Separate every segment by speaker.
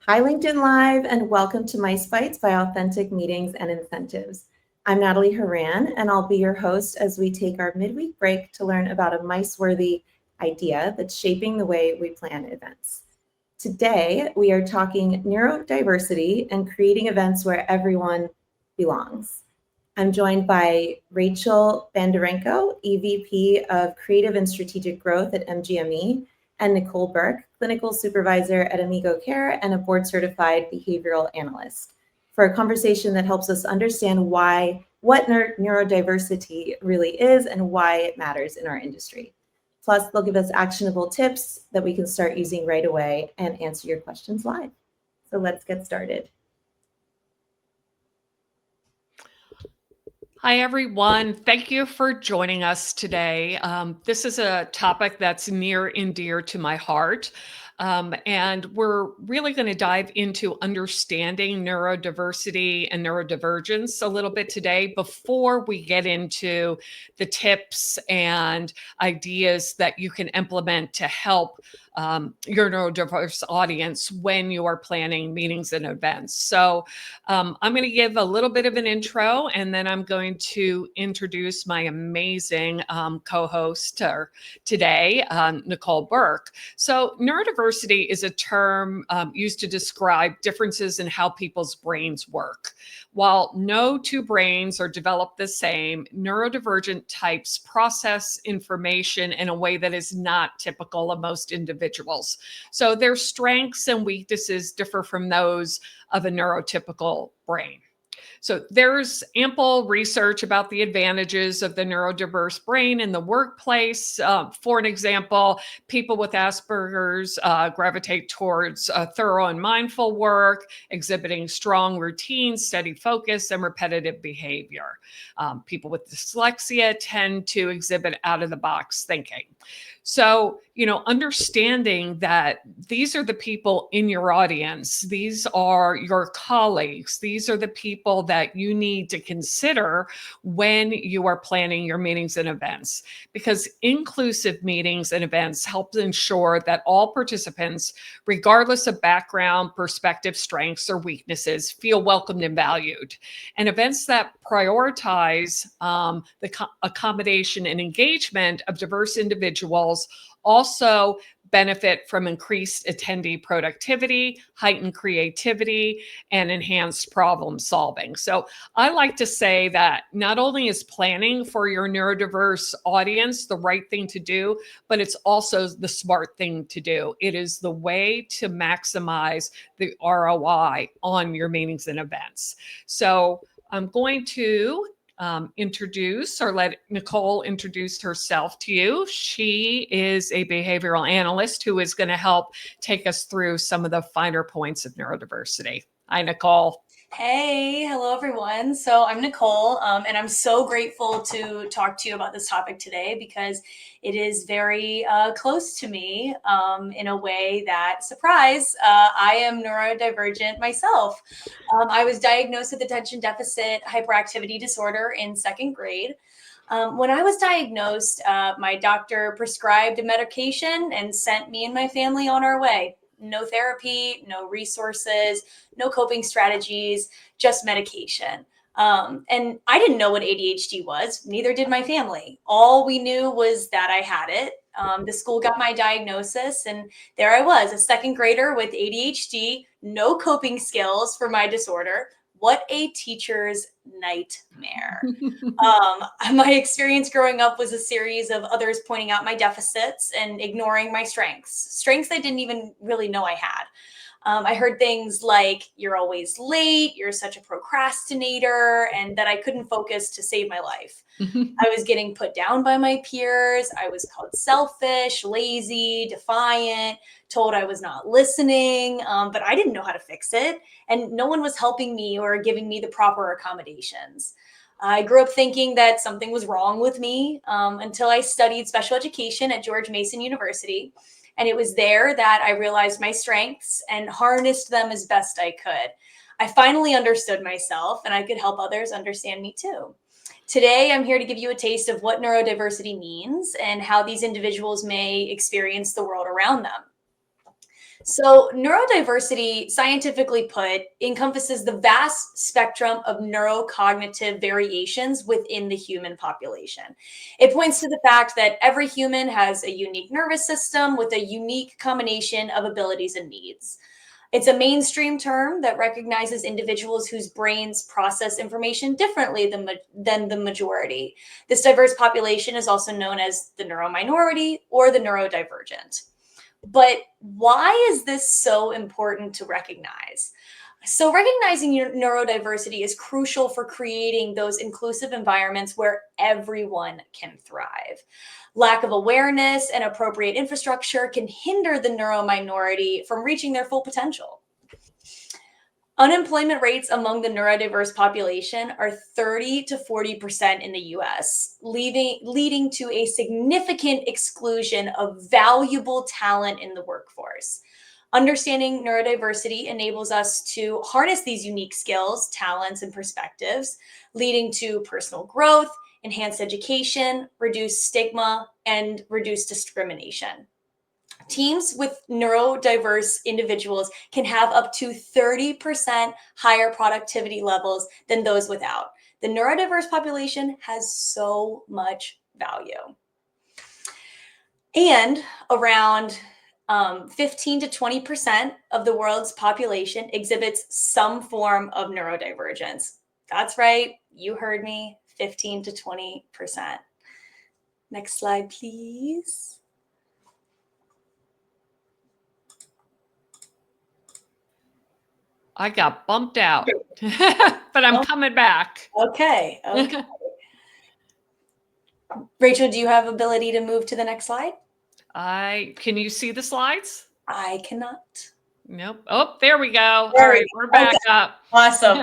Speaker 1: Hi, LinkedIn Live, and welcome to Mice Bites by Authentic Meetings and Incentives. I'm Natalie Horan, and I'll be your host as we take our midweek break to learn about a mice-worthy idea that's shaping the way we plan events. Today, we are talking neurodiversity and creating events where everyone belongs. I'm joined by Rachel Bandarenko, EVP of Creative and Strategic Growth at MGME, and Nicole Burke, Clinical Supervisor at Amigo Care and a board-certified behavioral analyst, for a conversation that helps us understand what neurodiversity really is and why it matters in our industry. Plus, they'll give us actionable tips that we can start using right away and answer your questions live. So let's get started.
Speaker 2: Hi, everyone. Thank you for joining us today. This is a topic that's near and dear to my heart. And we're really going to dive into understanding neurodiversity and neurodivergence a little bit today before we get into the tips and ideas that you can implement to help your neurodiverse audience when you are planning meetings and events. So I'm going to give a little bit of an intro, and then I'm going to introduce my amazing co-host today, Nicole Burke. So neurodiversity is a term used to describe differences in how people's brains work. While no two brains are developed the same, neurodivergent types process information in a way that is not typical of most individuals. So their strengths and weaknesses differ from those of a neurotypical brain. So there's ample research about the advantages of the neurodiverse brain in the workplace. For an example, people with Asperger's gravitate towards thorough and mindful work, exhibiting strong routines, steady focus, and repetitive behavior. People with dyslexia tend to exhibit out-of-the-box thinking. So, understanding that these are the people in your audience, these are your colleagues, these are the people that you need to consider when you are planning your meetings and events, because inclusive meetings and events help ensure that all participants, regardless of background, perspective, strengths, or weaknesses, feel welcomed and valued. And events that prioritize the accommodation and engagement of diverse individuals also benefit from increased attendee productivity, heightened creativity, and enhanced problem solving. So I like to say that not only is planning for your neurodiverse audience the right thing to do, but it's also the smart thing to do. It is the way to maximize the ROI on your meetings and events. So I'm going to introduce or let Nicole introduce herself to you. She is a behavioral analyst who is going to help take us through some of the finer points of neurodiversity. Hi, Nicole.
Speaker 3: Hey, hello everyone. So I'm Nicole, and I'm so grateful to talk to you about this topic today because it is very close to me in a way that, surprise, I am neurodivergent myself. I was diagnosed with attention deficit hyperactivity disorder in second grade. When I was diagnosed, my doctor prescribed a medication and sent me and my family on our way. No therapy, no resources, no coping strategies, just medication. And I didn't know what ADHD was, neither did my family. All we knew was that I had it. The school got my diagnosis, and there I was, a second grader with ADHD, no coping skills for my disorder. What a teacher's nightmare. My experience growing up was a series of others pointing out my deficits and ignoring my strengths I didn't even really know I had. I heard things like, you're always late, you're such a procrastinator, and that I couldn't focus to save my life. I was getting put down by my peers. I was called selfish, lazy, defiant, told I was not listening, but I didn't know how to fix it. And no one was helping me or giving me the proper accommodations. I grew up thinking that something was wrong with me until I studied special education at George Mason University. And it was there that I realized my strengths and harnessed them as best I could. I finally understood myself, and I could help others understand me too. Today, I'm here to give you a taste of what neurodiversity means and how these individuals may experience the world around them. So neurodiversity, scientifically put, encompasses the vast spectrum of neurocognitive variations within the human population. It points to the fact that every human has a unique nervous system with a unique combination of abilities and needs. It's a mainstream term that recognizes individuals whose brains process information differently than the majority. This diverse population is also known as the neurominority or the neurodivergent. But why is this so important to recognize? So, recognizing your neurodiversity is crucial for creating those inclusive environments where everyone can thrive. Lack of awareness and appropriate infrastructure can hinder the neurominority from reaching their full potential. Unemployment rates among the neurodiverse population are 30 to 40% in the US, leading to a significant exclusion of valuable talent in the workforce. Understanding neurodiversity enables us to harness these unique skills, talents, and perspectives, leading to personal growth, enhanced education, reduced stigma, and reduced discrimination. Teams with neurodiverse individuals can have up to 30% higher productivity levels than those without. The neurodiverse population has so much value. And around 15 to 20% of the world's population exhibits some form of neurodivergence. That's right, you heard me, 15 to 20%. Next slide, please.
Speaker 2: I got bumped out, but I'm coming back.
Speaker 3: Okay. Rachel, do you have ability to move to the next slide?
Speaker 2: Can you see the slides?
Speaker 3: I cannot.
Speaker 2: Nope. Oh, there we go. All right, we're back up.
Speaker 3: Awesome.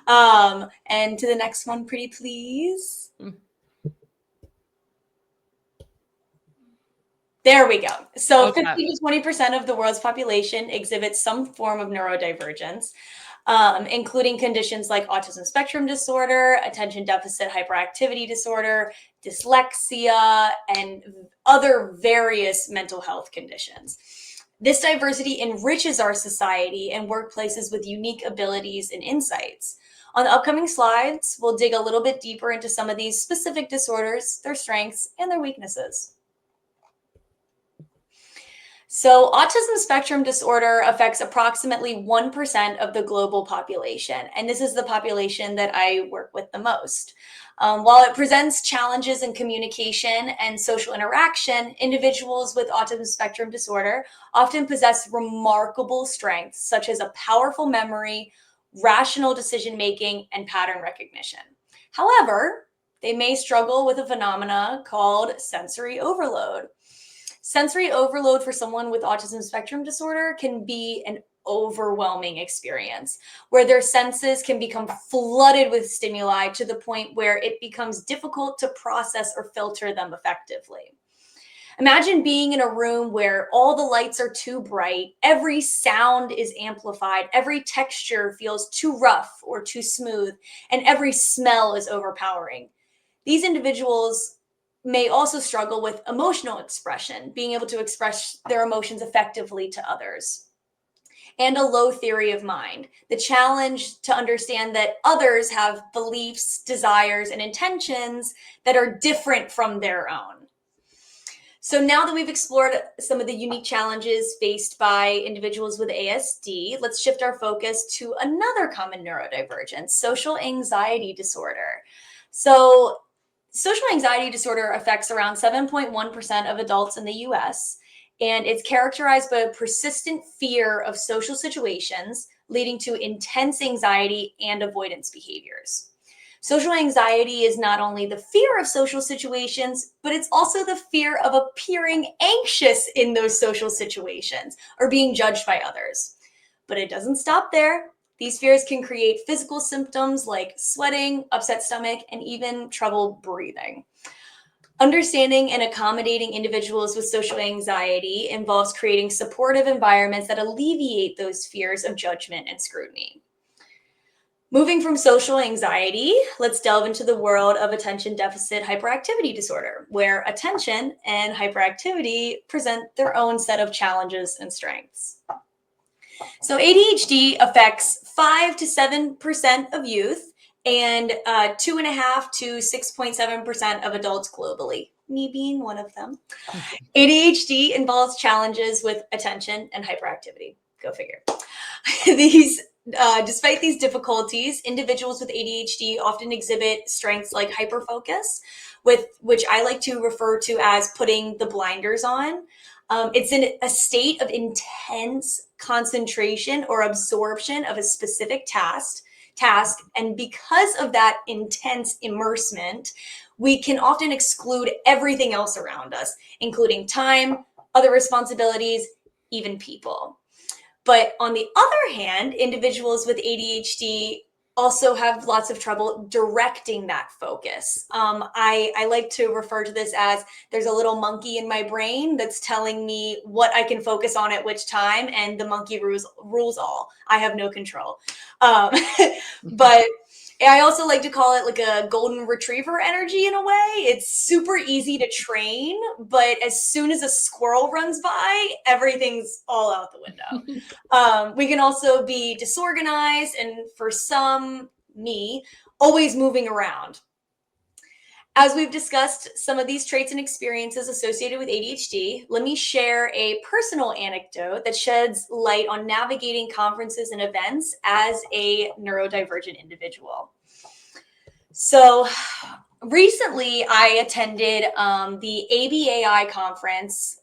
Speaker 3: And to the next one, pretty please. There we go. So 15 to 20% of the world's population exhibits some form of neurodivergence, including conditions like autism spectrum disorder, attention deficit hyperactivity disorder, dyslexia, and other various mental health conditions. This diversity enriches our society and workplaces with unique abilities and insights. On the upcoming slides, we'll dig a little bit deeper into some of these specific disorders, their strengths, and their weaknesses. So autism spectrum disorder affects approximately 1% of the global population, and this is the population that I work with the most. While it presents challenges in communication and social interaction, individuals with autism spectrum disorder often possess remarkable strengths, such as a powerful memory, rational decision-making, and pattern recognition. However, they may struggle with a phenomena called sensory overload. Sensory overload for someone with autism spectrum disorder can be an overwhelming experience where their senses can become flooded with stimuli to the point where it becomes difficult to process or filter them effectively. Imagine being in a room where all the lights are too bright, every sound is amplified, every texture feels too rough or too smooth, and every smell is overpowering. These individuals may also struggle with emotional expression, being able to express their emotions effectively to others, and a low theory of mind, the challenge to understand that others have beliefs, desires, and intentions that are different from their own. So now that we've explored some of the unique challenges faced by individuals with ASD, let's shift our focus to another common neurodivergence, social anxiety disorder. So social anxiety disorder affects around 7.1% of adults in the US, and it's characterized by a persistent fear of social situations, leading to intense anxiety and avoidance behaviors. Social anxiety is not only the fear of social situations, but it's also the fear of appearing anxious in those social situations or being judged by others. But it doesn't stop there. These fears can create physical symptoms like sweating, upset stomach, and even trouble breathing. Understanding and accommodating individuals with social anxiety involves creating supportive environments that alleviate those fears of judgment and scrutiny. Moving from social anxiety, let's delve into the world of attention deficit hyperactivity disorder, where attention and hyperactivity present their own set of challenges and strengths. So ADHD affects 5 to 7% of youth and 2.5 to 6.7% of adults globally, me being one of them. ADHD involves challenges with attention and hyperactivity. Go figure. Despite these difficulties, individuals with ADHD often exhibit strengths like hyperfocus, which I like to refer to as putting the blinders on. It's in a state of intense concentration or absorption of a specific task, and because of that intense immersement, we can often exclude everything else around us, including time, other responsibilities, even people. But on the other hand, individuals with ADHD also have lots of trouble directing that focus. I like to refer to this as there's a little monkey in my brain that's telling me what I can focus on at which time, and the monkey rules all. I have no control. But I also like to call it like a golden retriever energy in a way. It's super easy to train, but as soon as a squirrel runs by, everything's all out the window. We can also be disorganized, and for some, me, always moving around. As we've discussed some of these traits and experiences associated with ADHD, let me share a personal anecdote that sheds light on navigating conferences and events as a neurodivergent individual. So recently I attended the ABAI conference,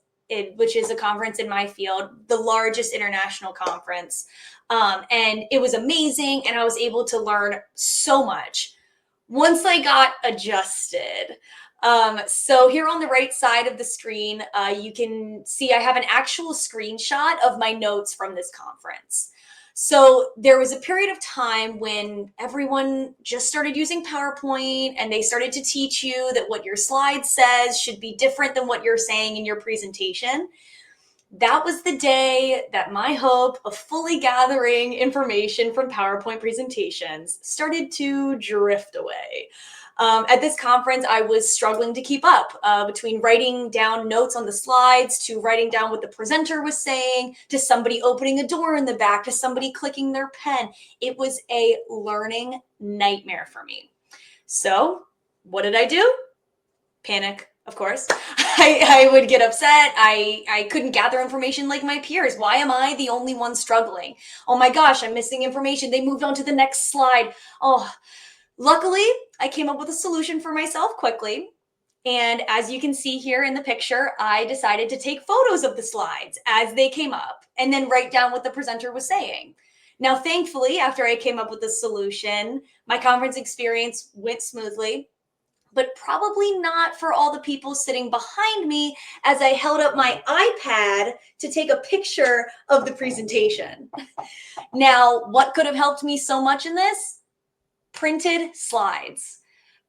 Speaker 3: which is a conference in my field, the largest international conference. And it was amazing, and I was able to learn so much once I got adjusted. So here on the right side of the screen, you can see I have an actual screenshot of my notes from this conference. So there was a period of time when everyone just started using PowerPoint, and they started to teach you that what your slide says should be different than what you're saying in your presentation. That was the day that my hope of fully gathering information from PowerPoint presentations started to drift away. At this conference, I was struggling to keep up between writing down notes on the slides, to writing down what the presenter was saying, to somebody opening a door in the back, to somebody clicking their pen. It was a learning nightmare for me. So what did I do? Panic, of course. I would get upset. I couldn't gather information like my peers. Why am I the only one struggling? Oh my gosh, I'm missing information. They moved on to the next slide. Oh, luckily, I came up with a solution for myself quickly. And as you can see here in the picture, I decided to take photos of the slides as they came up and then write down what the presenter was saying. Now, thankfully, after I came up with the solution, my conference experience went smoothly, but probably not for all the people sitting behind me as I held up my iPad to take a picture of the presentation. Now, what could have helped me so much in this? Printed slides.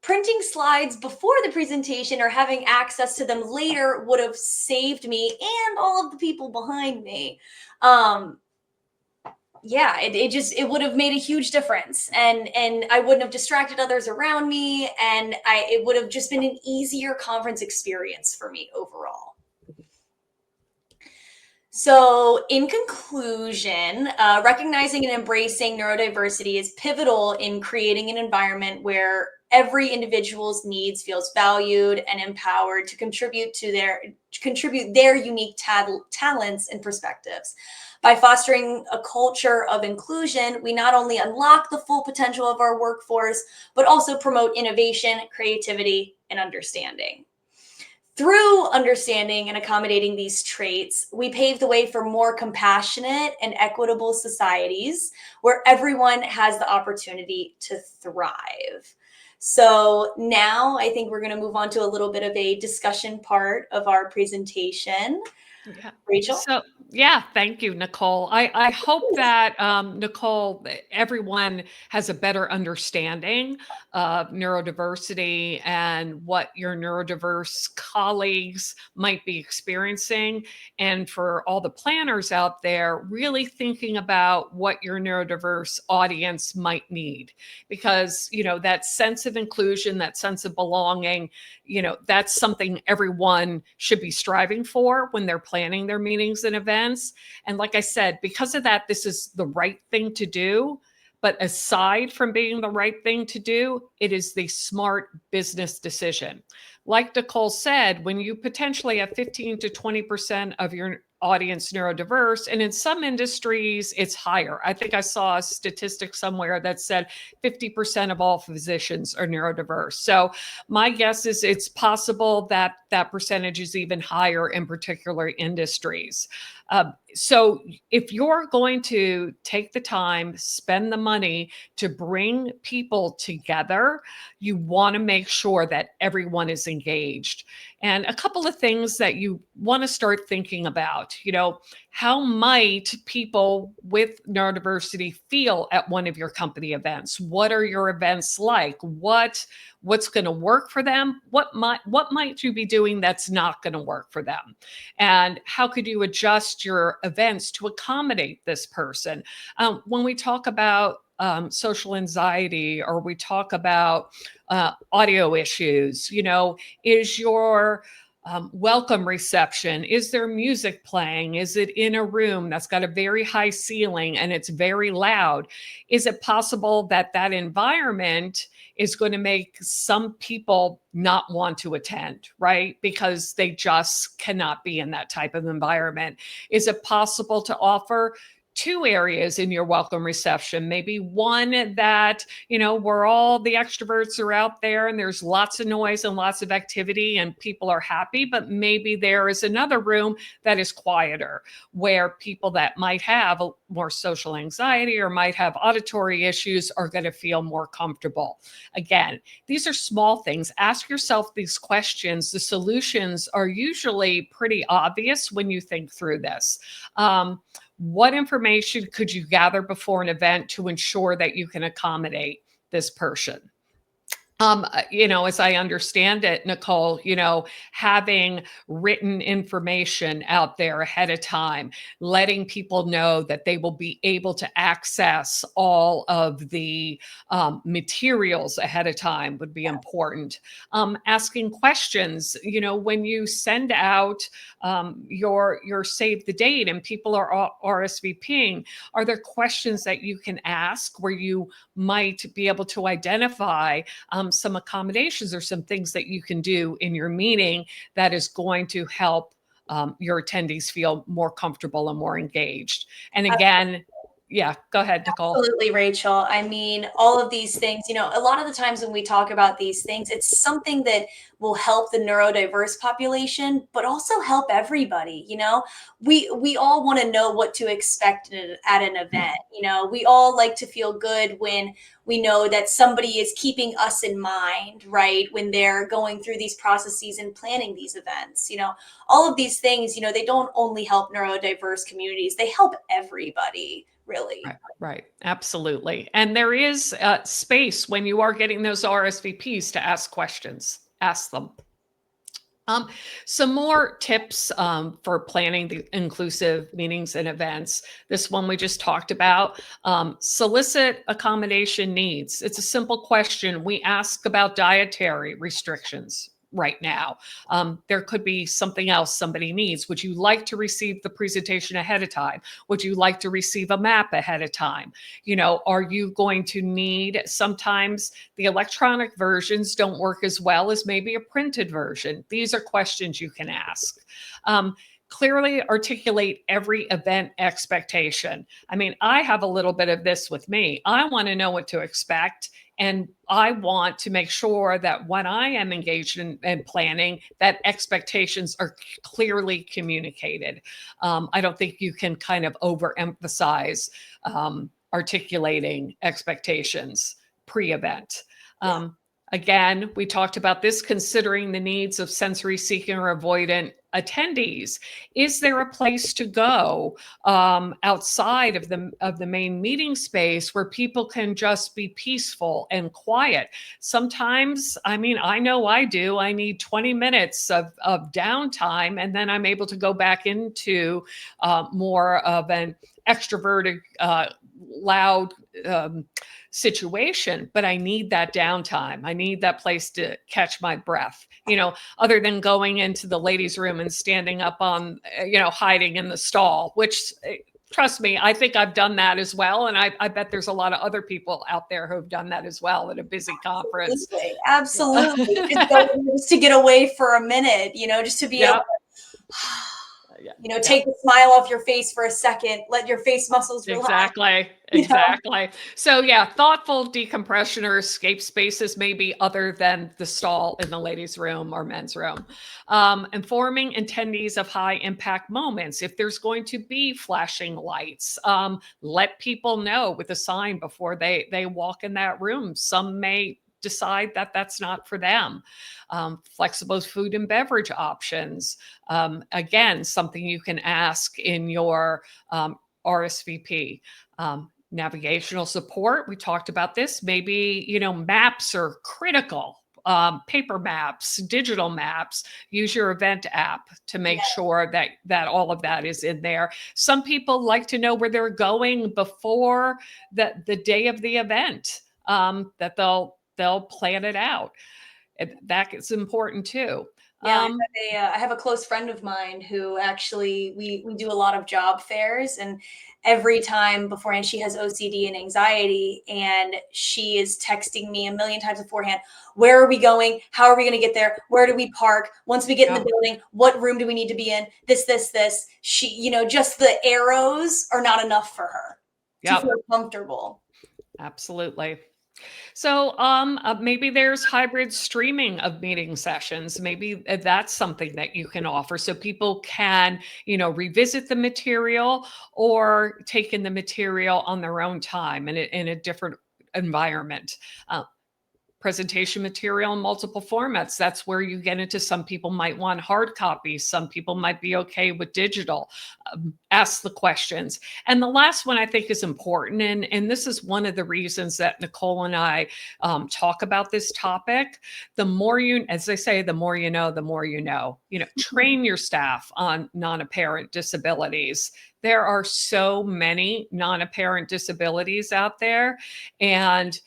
Speaker 3: Printing slides before the presentation or having access to them later would have saved me and all of the people behind me. It would have made a huge difference, and I wouldn't have distracted others around me, and it would have just been an easier conference experience for me overall. So in conclusion, recognizing and embracing neurodiversity is pivotal in creating an environment where every individual's needs feels valued and empowered to contribute their unique talents and perspectives. By fostering a culture of inclusion, we not only unlock the full potential of our workforce, but also promote innovation, creativity, and understanding. Through understanding and accommodating these traits, we pave the way for more compassionate and equitable societies where everyone has the opportunity to thrive. So now I think we're going to move on to a little bit of a discussion part of our presentation.
Speaker 2: Yeah.
Speaker 3: Rachel?
Speaker 2: So, yeah, thank you, Nicole. I hope that, Nicole, everyone has a better understanding of neurodiversity and what your neurodiverse colleagues might be experiencing. And for all the planners out there, really thinking about what your neurodiverse audience might need. Because, that sense of inclusion, that sense of belonging, that's something everyone should be striving for when they're planning their meetings and events. And like I said, because of that, this is the right thing to do. But aside from being the right thing to do, it is the smart business decision. Like Nicole said, when you potentially have 15 to 20% of your audience neurodiverse, and in some industries, it's higher. I think I saw a statistic somewhere that said 50% of all physicians are neurodiverse. So my guess is it's possible that that percentage is even higher in particular industries. So if you're going to take the time, spend the money to bring people together, you want to make sure that everyone is engaged. And a couple of things that you want to start thinking about, how might people with neurodiversity feel at one of your company events? What are your events like? What's going to work for them? What might you be doing that's not going to work for them? And how could you adjust your events to accommodate this person? When we talk about social anxiety, or we talk about audio issues, is your welcome reception, is there music playing? Is it in a room that's got a very high ceiling and it's very loud? Is it possible that that environment is going to make some people not want to attend, right? Because they just cannot be in that type of environment. Is it possible to offer two areas in your welcome reception? Maybe one that, where all the extroverts are out there and there's lots of noise and lots of activity and people are happy, but maybe there is another room that is quieter, where people that might have more social anxiety or might have auditory issues are going to feel more comfortable. Again, these are small things. Ask yourself these questions. The solutions are usually pretty obvious when you think through this. What information could you gather before an event to ensure that you can accommodate this person? As I understand it, Nicole, having written information out there ahead of time, letting people know that they will be able to access all of the materials ahead of time would be important. Asking questions, when you send out your save the date and people are RSVPing, are there questions that you can ask where you might be able to identify some accommodations or some things that you can do in your meeting that is going to help your attendees feel more comfortable and more engaged? And again, yeah, go ahead, Nicole.
Speaker 3: Absolutely, Rachel. I mean, all of these things, a lot of the times when we talk about these things, it's something that will help the neurodiverse population, but also help everybody. We all want to know what to expect at an event. We all like to feel good when we know that somebody is keeping us in mind, right? When they're going through these processes and planning these events. All of these things, they don't only help neurodiverse communities, they help everybody, really.
Speaker 2: Right. Absolutely. And there is space when you are getting those RSVPs to ask questions. Ask them. Some more tips for planning the inclusive meetings and events. This one we just talked about. Solicit accommodation needs. It's a simple question. We ask about dietary restrictions right now. There could be something else somebody needs. Would you like to receive the presentation ahead of time? Would you like to receive a map ahead of time? Are you going to need, sometimes the electronic versions don't work as well as maybe a printed version. These are questions you can ask. Clearly articulate every event expectation. I mean, I have a little bit of this with me. I want to know what to expect. And I want to make sure that when I am engaged in planning, that expectations are clearly communicated. I don't think you can kind of overemphasize articulating expectations pre-event. Again, we talked about this, considering the needs of sensory seeking or avoidant attendees. Is there a place to go outside of the main meeting space where people can just be peaceful and quiet? Sometimes, I mean, I know I do. I need 20 minutes of downtime, and then I'm able to go back into more of an extroverted, loud situation, but I need that downtime. I need that place to catch my breath, other than going into the ladies' room and standing up on, hiding in the stall, which, trust me, I think I've done that as well. And I bet there's a lot of other people out there who've done that as well at a busy conference.
Speaker 3: Absolutely. Just to get away for a minute, just to be able to take the smile off your face for a second, let your face muscles relax.
Speaker 2: Exactly. So thoughtful decompression or escape spaces, maybe other than the stall in the ladies' room or men's room. Informing attendees of high impact moments. If there's going to be flashing lights, let people know with a sign before they walk in that room. Some may decide that that's not for them. Flexible food and beverage options. Again, something you can ask in your RSVP. Navigational support. We talked about this. Maybe, maps are critical. Paper maps, digital maps. Use your event app to make sure that all of that is in there. Some people like to know where they're going before the day of the event, that they'll plan it out. That is important too.
Speaker 3: Yeah, I have a close friend of mine who actually we do a lot of job fairs, and every time beforehand she has OCD and anxiety, and she is texting me a million times beforehand. Where are we going? How are we going to get there? Where do we park? Once we get in the building, what room do we need to be in? This. She, just the arrows are not enough for her to feel comfortable.
Speaker 2: Absolutely. So maybe there's hybrid streaming of meeting sessions. Maybe that's something that you can offer so people can, revisit the material or take in the material on their own time in a different environment. Presentation material in multiple formats. That's where you get into, some people might want hard copies. Some people might be okay with digital. Ask the questions. And the last one I think is important. And this is one of the reasons that Nicole and I talk about this topic. The more as they say, the more you know, the more you know. Train your staff on non-apparent disabilities. There are so many non-apparent disabilities out there. And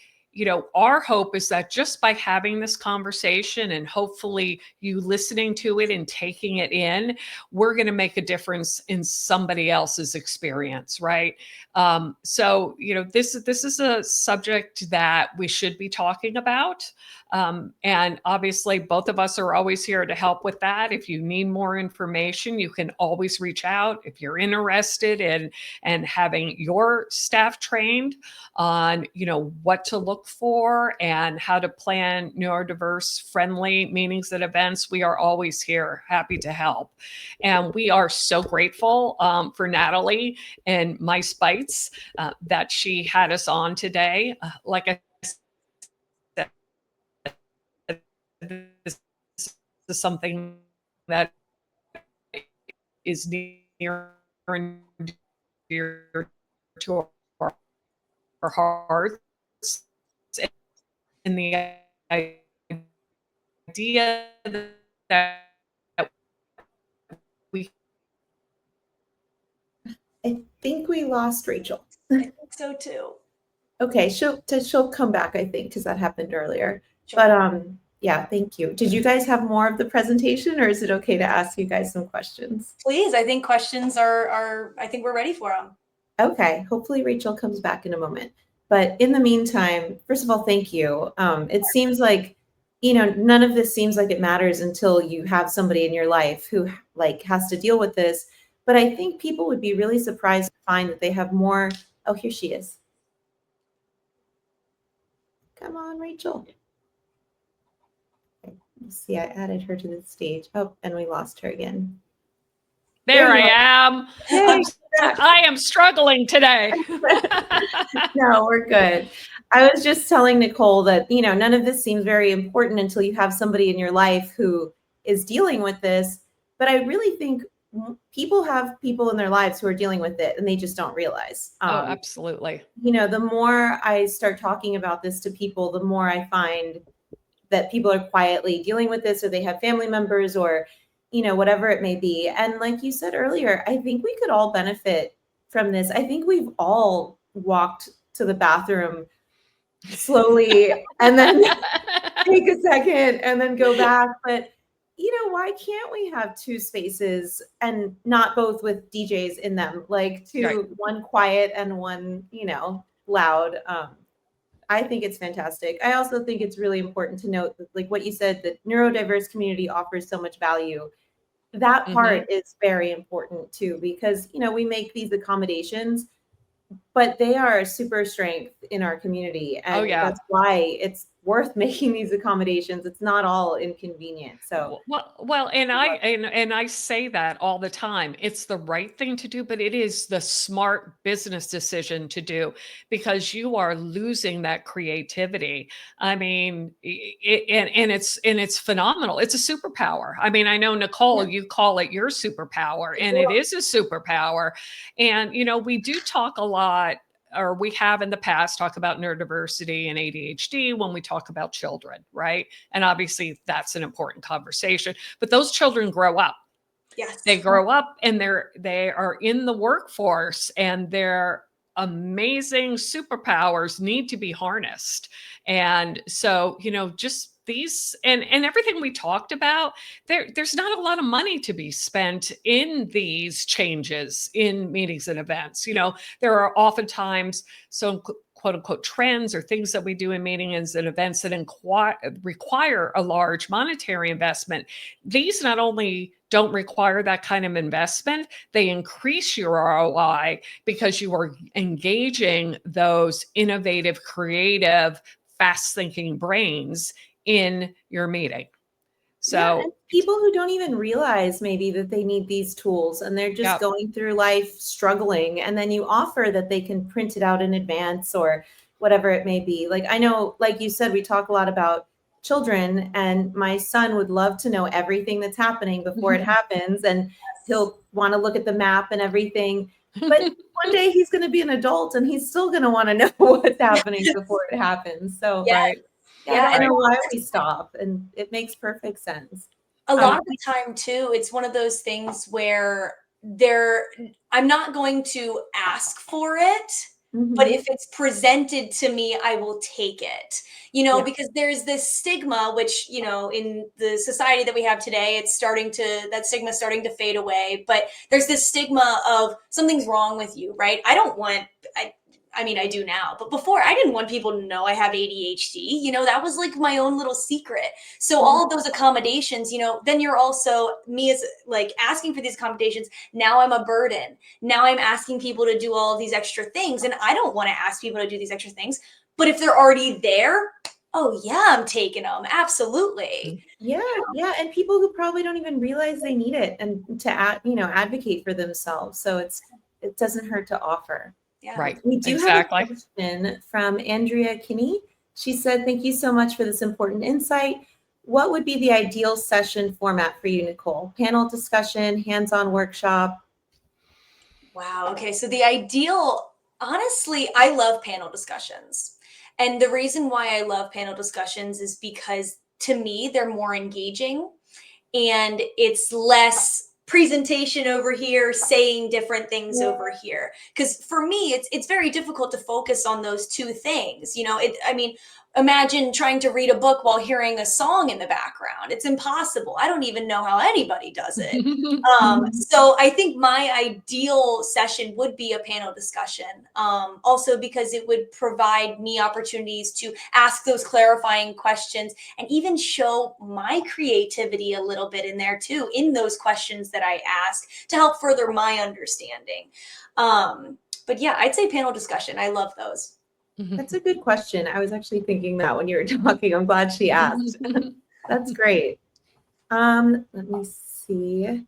Speaker 2: our hope is that just by having this conversation and hopefully you listening to it and taking it in, we're going to make a difference in somebody else's experience, right? So, this is a subject that we should be talking about. And obviously, both of us are always here to help with that. If you need more information, you can always reach out. If you're interested in having your staff trained on, what to look for and how to plan neurodiverse friendly meetings and events, we are always here, happy to help. And we are so grateful for Natalie and Mice Bites that she had us on today. Like I said, this is something that is near and dear to our hearts. And the idea that we...
Speaker 1: I think we lost Rachel.
Speaker 3: I think so too.
Speaker 1: Okay, she'll come back, I think, because that happened earlier.
Speaker 3: Sure.
Speaker 1: But yeah, thank you. Did you guys have more of the presentation, or is it okay to ask you guys some questions?
Speaker 3: Please, I think questions are I think we're ready for them.
Speaker 1: Okay, hopefully Rachel comes back in a moment. But in the meantime, first of all, thank you. It seems like, none of this seems like it matters until you have somebody in your life who has to deal with this. But I think people would be really surprised to find that they have more. Oh, here she is. Come on, Rachel. Okay, let's see, I added her to the stage. Oh, and we lost her again.
Speaker 2: There I am.
Speaker 1: Hey,
Speaker 2: I am struggling today.
Speaker 1: No, we're good. I was just telling Nicole that, none of this seems very important until you have somebody in your life who is dealing with this. But I really think people have people in their lives who are dealing with it and they just don't realize.
Speaker 2: Oh, absolutely.
Speaker 1: The more I start talking about this to people, the more I find that people are quietly dealing with this, or they have family members, or, whatever it may be. And like you said earlier, I think we could all benefit from this. I think we've all walked to the bathroom slowly and then take a second and then go back. But, why can't we have two spaces and not both with DJs in them, like one quiet and one, loud? I think it's fantastic. I also think it's really important to note that, like what you said, that neurodiverse community offers so much value. That part is very important too, because, we make these accommodations, but they are a super strength in our community. And that's why it's worth making these accommodations. It's not all inconvenient. So
Speaker 2: and I say that all the time. It's the right thing to do, but it is the smart business decision to do, because you are losing that creativity. I mean, it's phenomenal. It's a superpower. I mean, I know, Nicole, you call it your superpower, and it is a superpower. And, we do talk a lot, or we have in the past talk about neurodiversity and ADHD when we talk about children, right? And obviously that's an important conversation, but those children grow up.
Speaker 3: Yes.
Speaker 2: They grow up and they are in the workforce, and their amazing superpowers need to be harnessed. And so, just these and everything we talked about, there's not a lot of money to be spent in these changes in meetings and events. There are oftentimes some quote unquote trends or things that we do in meetings and events that require a large monetary investment. These not only don't require that kind of investment, they increase your ROI because you are engaging those innovative, creative, fast thinking brains in your meeting. So
Speaker 1: and people who don't even realize maybe that they need these tools, and they're just going through life struggling, and then you offer that they can print it out in advance or whatever it may be. Like, I know, like you said, we talk a lot about children, and my son would love to know everything that's happening before it happens, and he'll want to look at the map and everything. But one day he's going to be an adult and he's still going to want to know what's happening before it happens. So I don't know why we stop, and it makes perfect sense.
Speaker 3: A lot of the time too, it's one of those things where I'm not going to ask for it, but if it's presented to me, I will take it, because there's this stigma, which, in the society that we have today, that stigma starting to fade away. But there's this stigma of something's wrong with you, right? I do now, but before I didn't want people to know I have ADHD. That was like my own little secret. So all of those accommodations, then you're also me as like asking for these accommodations. Now I'm a burden. Now I'm asking people to do all of these extra things. And I don't want to ask people to do these extra things, but if they're already there, oh yeah, I'm taking them. Absolutely.
Speaker 1: Yeah. And people who probably don't even realize they need it, and to advocate for themselves. So it doesn't hurt to offer.
Speaker 3: Yeah.
Speaker 2: Right.
Speaker 1: We do have a question from Andrea Kinney. She said, "Thank you so much for this important insight. What would be the ideal session format for you, Nicole? Panel discussion, hands-on workshop?"
Speaker 3: Wow. Okay. So the ideal, honestly, I love panel discussions. And the reason why I love panel discussions is because to me, they're more engaging, and it's less presentation over here, saying different things over here. Because for me, it's very difficult to focus on those two things. Imagine trying to read a book while hearing a song in the background. It's impossible. I don't even know how anybody does it. So I think my ideal session would be a panel discussion. Also because it would provide me opportunities to ask those clarifying questions and even show my creativity a little bit in there too, in those questions that I ask to help further my understanding. But yeah, I'd say panel discussion. I love those.
Speaker 1: That's a good question. I was actually thinking that when you were talking. I'm glad she asked. That's great. Let me see.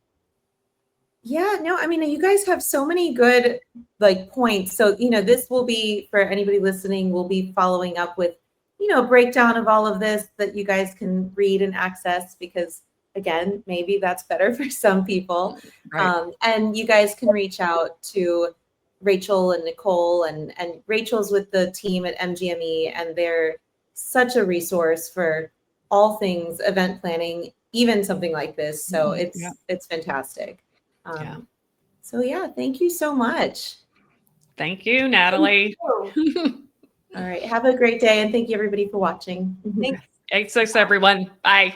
Speaker 1: Yeah, no, I mean, you guys have so many good like points. So, this will be for anybody listening, we'll be following up with, a breakdown of all of this that you guys can read and access because again, maybe that's better for some people.
Speaker 2: Right.
Speaker 1: And you guys can reach out to Rachel and Nicole and Rachel's with the team at MGME and they're such a resource for all things event planning, even something like this. So
Speaker 2: Yeah.
Speaker 1: it's fantastic.
Speaker 2: Yeah.
Speaker 1: So yeah, thank you so much.
Speaker 2: Thank you, Natalie.
Speaker 3: Oh,
Speaker 1: All right, have a great day and thank you everybody for watching.
Speaker 3: thank
Speaker 2: Thanks, everyone. Bye.